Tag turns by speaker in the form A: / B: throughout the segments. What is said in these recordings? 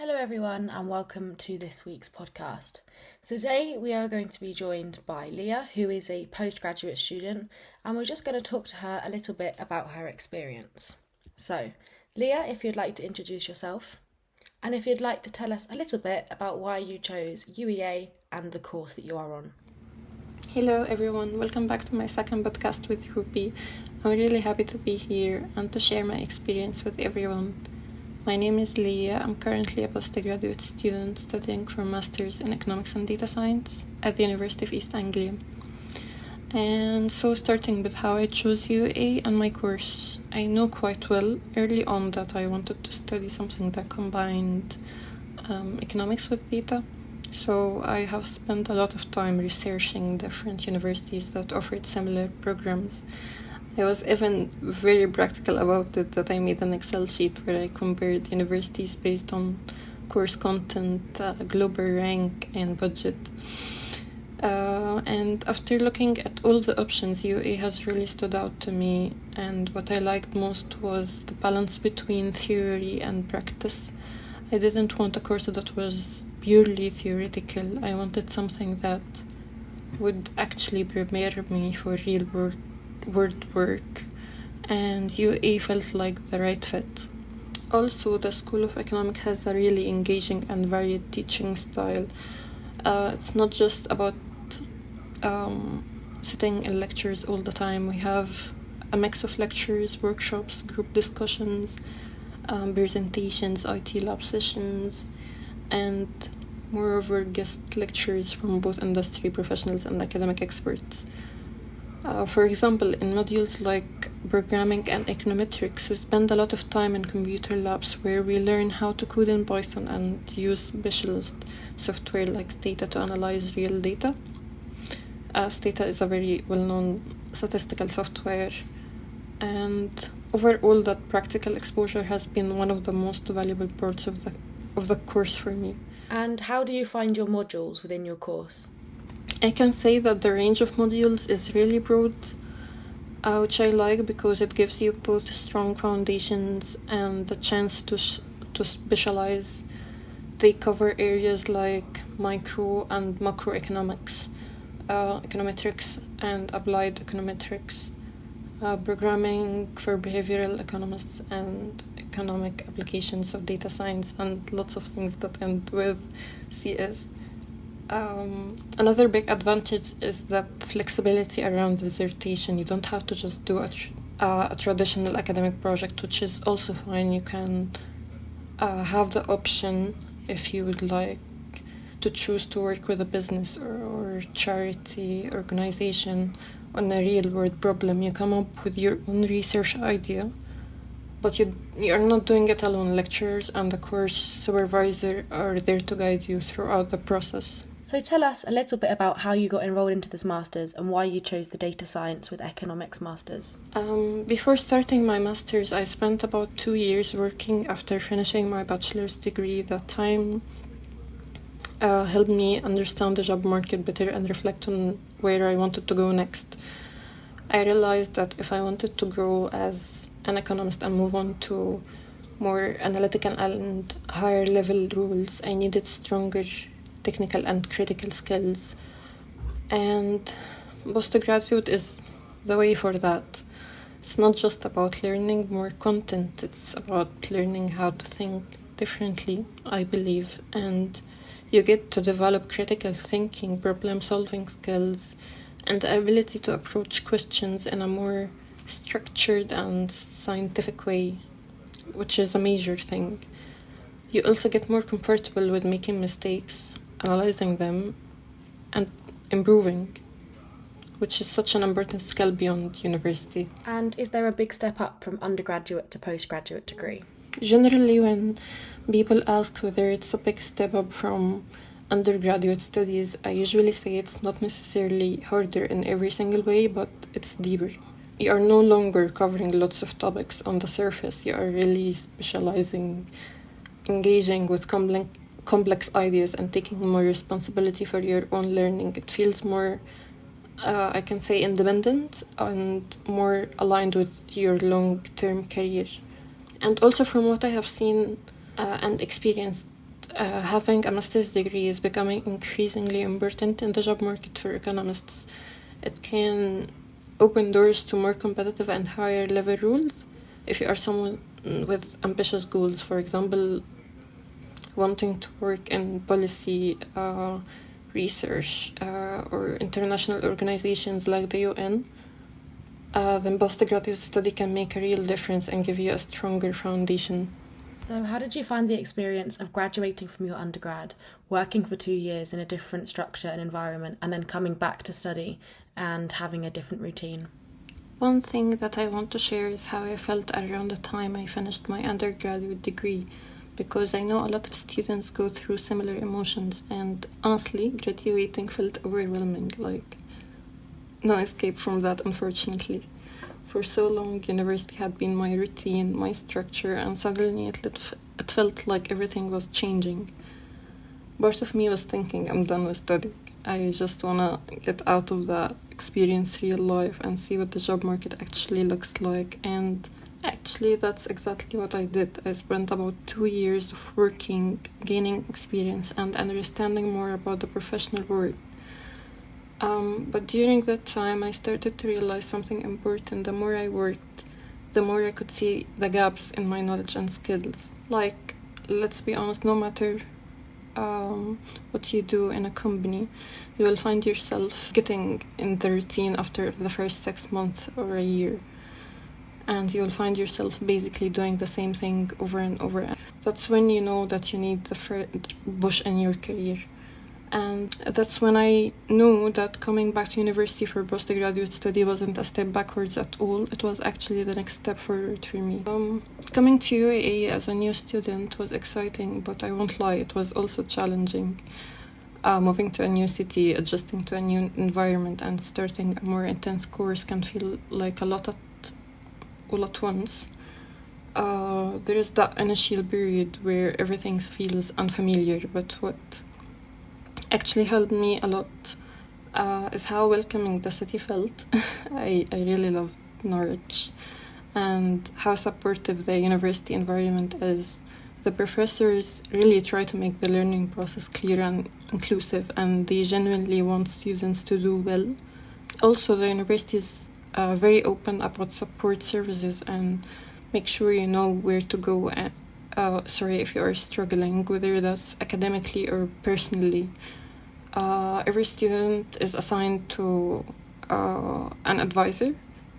A: Hello everyone and welcome to this week's podcast. Today we are going to be joined by Leah, who is a postgraduate student, and we're just going to talk to her a little bit about her experience. So, Leah, if you'd like to introduce yourself, and if you'd like to tell us a little bit about why you chose UEA and the course that you are on.
B: Hello everyone, welcome back to my second podcast with Ruby. I'm really happy to be here and to share my experience with everyone. My name is Leah. I'm currently a postgraduate student studying for Masters in Economics and Data Science at the University of East Anglia. And so starting with how I chose UEA and my course, I know quite well early on that I wanted to study something that combined economics with data. So I have spent a lot of time researching different universities that offered similar programs. I was even very practical about it, that I made an Excel sheet where I compared universities based on course content, global rank, and budget. And after looking at all the options, UEA has really stood out to me, and what I liked most was the balance between theory and practice. I didn't want a course that was purely theoretical. I wanted something that would actually prepare me for real world work, and UEA felt like the right fit. Also, the School of Economics has a really engaging and varied teaching style. It's not just about sitting in lectures all the time. We have a mix of lectures, workshops, group discussions, presentations, IT lab sessions, and moreover guest lectures from both industry professionals and academic experts. For example, in modules like programming and econometrics, we spend a lot of time in computer labs where we learn how to code in Python and use specialist software like Stata to analyze real data. Stata is a very well-known statistical software, and overall that practical exposure has been one of the most valuable parts of the course for me.
A: And how do you find your modules within your course?
B: I can say that the range of modules is really broad, which I like because it gives you both strong foundations and the chance to specialize. They cover areas like micro and macroeconomics, econometrics and applied econometrics, programming for behavioral economists, and economic applications of data science, and lots of things that end with CS. Another big advantage is the flexibility around dissertation. You don't have to just do a traditional academic project, which is also fine. You can have the option, if you would like, to choose to work with a business or charity organization on a real-world problem. You come up with your own research idea, but you're not doing it alone. Lecturers and the course supervisor are there to guide you throughout the process.
A: So tell us a little bit about how you got enrolled into this Masters and why you chose the Data Science with Economics Masters.
B: Before starting my Masters, I spent about 2 years working after finishing my bachelor's degree. That time helped me understand the job market better and reflect on where I wanted to go next. I realized that if I wanted to grow as an economist and move on to more analytical and higher level roles, I needed stronger technical and critical skills, and postgraduate is the way for that. It's not just about learning more content, it's about learning how to think differently, I believe, and you get to develop critical thinking, problem-solving skills, and the ability to approach questions in a more structured and scientific way, which is a major thing. You also get more comfortable with making mistakes, analyzing them, and improving, which is such an important skill beyond university.
A: And is there a big step up from undergraduate to postgraduate degree?
B: Generally, when people ask whether it's a big step up from undergraduate studies, I usually say it's not necessarily harder in every single way, but it's deeper. You are no longer covering lots of topics on the surface. You are really specializing, engaging with complex ideas, and taking more responsibility for your own learning. It feels more, I can say, independent and more aligned with your long-term career. And also from what I have seen and experienced having a master's degree is becoming increasingly important in the job market for economists. It can open doors to more competitive and higher level roles if you are someone with ambitious goals, for example, wanting to work in policy, research, or international organizations like the UN. Then postgraduate study can make a real difference and give you a stronger foundation.
A: So how did you find the experience of graduating from your undergrad, working for 2 years in a different structure and environment, and then coming back to study and having a different routine?
B: One thing that I want to share is how I felt around the time I finished my undergraduate degree, because I know a lot of students go through similar emotions, and honestly, graduating felt overwhelming, like no escape from that, unfortunately. For so long, university had been my routine, my structure, and suddenly it felt like everything was changing. Part of me was thinking, I'm done with studying. I just wanna get out of that, experience real life, and see what the job market actually looks like. And actually, that's exactly what I did. I spent about 2 years of working, gaining experience, and understanding more about the professional world. But during that time, I started to realize something important. The more I worked, the more I could see the gaps in my knowledge and skills. Like, let's be honest, no matter what you do in a company, you will find yourself getting in the routine after the first 6 months or a year. And you will find yourself basically doing the same thing over and over. That's when you know that you need the first push in your career. And that's when I knew that coming back to university for postgraduate study wasn't a step backwards at all. It was actually the next step forward for me. Coming to UAE as a new student was exciting, but I won't lie, it was also challenging. Moving to a new city, adjusting to a new environment, and starting a more intense course can feel like a lot all at once. There is that initial period where everything feels unfamiliar, but what actually helped me a lot is how welcoming the city felt. I really loved Norwich, and how supportive the university environment is. The professors really try to make the learning process clear and inclusive, and they genuinely want students to do well. Also, the university is very open about support services and make sure you know where to go if you are struggling, whether that's academically or personally. Every student is assigned to an advisor,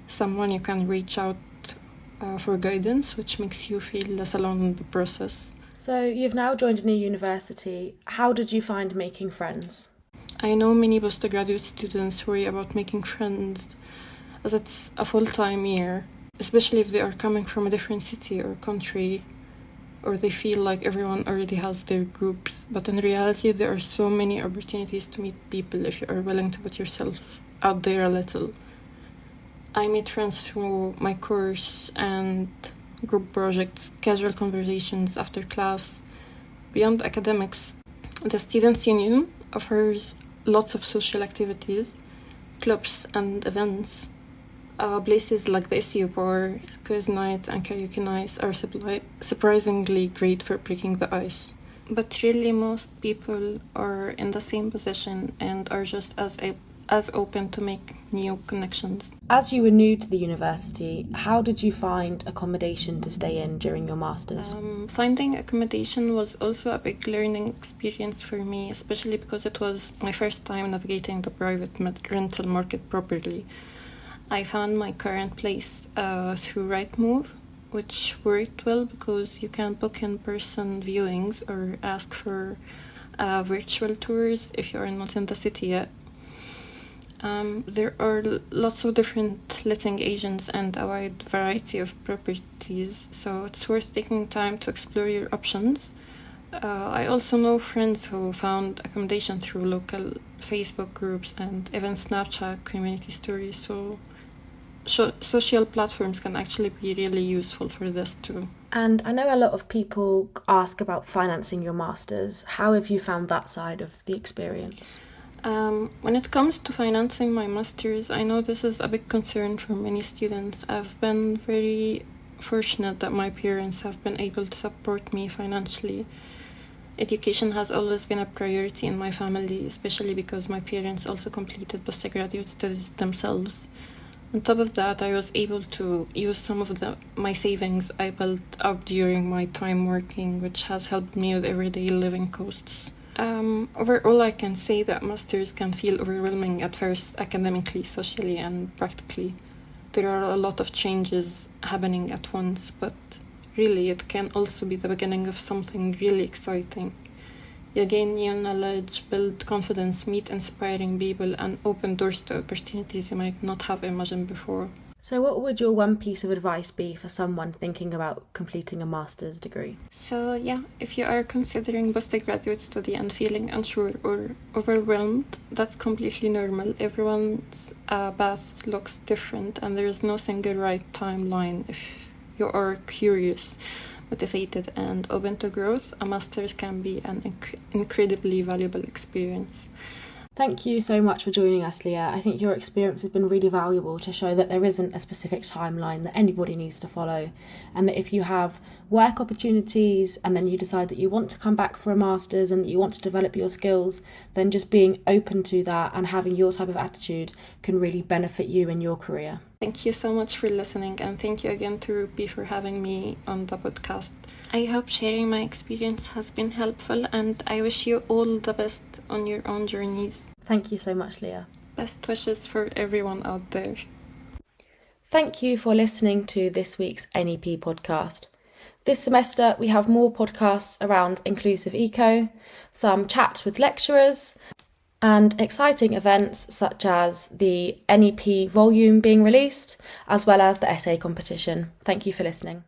B: someone you can reach out for guidance, which makes you feel less alone in the process.
A: So you've now joined a new university. How did you find making friends?
B: I know many postgraduate students worry about making friends as it's a full-time year, especially if they are coming from a different city or country, or they feel like everyone already has their groups. But in reality, there are so many opportunities to meet people if you are willing to put yourself out there a little. I made friends through my course and group projects, casual conversations after class. Beyond academics, the Students' Union offers lots of social activities, clubs and events. Places like the SU Bar, quiz nights and karaoke nights are surprisingly great for breaking the ice. But really most people are in the same position and are just as open to make new connections.
A: As you were new to the university, how did you find accommodation to stay in during your masters?
B: Finding accommodation was also a big learning experience for me, especially because it was my first time navigating the private rental market properly. I found my current place through Rightmove, which worked well because you can book in-person viewings or ask for virtual tours if you are not in the city yet. There are lots of different letting agents and a wide variety of properties, so it's worth taking time to explore your options. I also know friends who found accommodation through local Facebook groups and even Snapchat community stories, so social platforms can actually be really useful for this too.
A: And I know a lot of people ask about financing your masters. How have you found that side of the experience?
B: When it comes to financing my masters, I know this is a big concern for many students. I've been very fortunate that my parents have been able to support me financially. Education has always been a priority in my family, especially because my parents also completed postgraduate studies themselves. On top of that, I was able to use some of my savings I built up during my time working, which has helped me with everyday living costs. Overall, I can say that masters can feel overwhelming at first, academically, socially, and practically. There are a lot of changes happening at once, but really it can also be the beginning of something really exciting. You gain new knowledge, build confidence, meet inspiring people, and open doors to opportunities you might not have imagined before.
A: So what would your one piece of advice be for someone thinking about completing a master's degree?
B: So if you are considering postgraduate study and feeling unsure or overwhelmed, that's completely normal. Everyone's path looks different, and there is no single right timeline. If you are curious, motivated, and open to growth, a master's can be an incredibly valuable experience.
A: Thank you so much for joining us, Leah. I think your experience has been really valuable to show that there isn't a specific timeline that anybody needs to follow, and that if you have work opportunities and then you decide that you want to come back for a master's and that you want to develop your skills, then just being open to that and having your type of attitude can really benefit you in your career.
B: Thank you so much for listening, and thank you again to Ruby for having me on the podcast. I hope sharing my experience has been helpful, and I wish you all the best on your own journeys.
A: Thank you so much, Leah.
B: Best wishes for everyone out there.
A: Thank you for listening to this week's NEP podcast. This semester we have more podcasts around inclusive eco, some chats with lecturers, and exciting events such as the NEP volume being released, as well as the essay competition. Thank you for listening.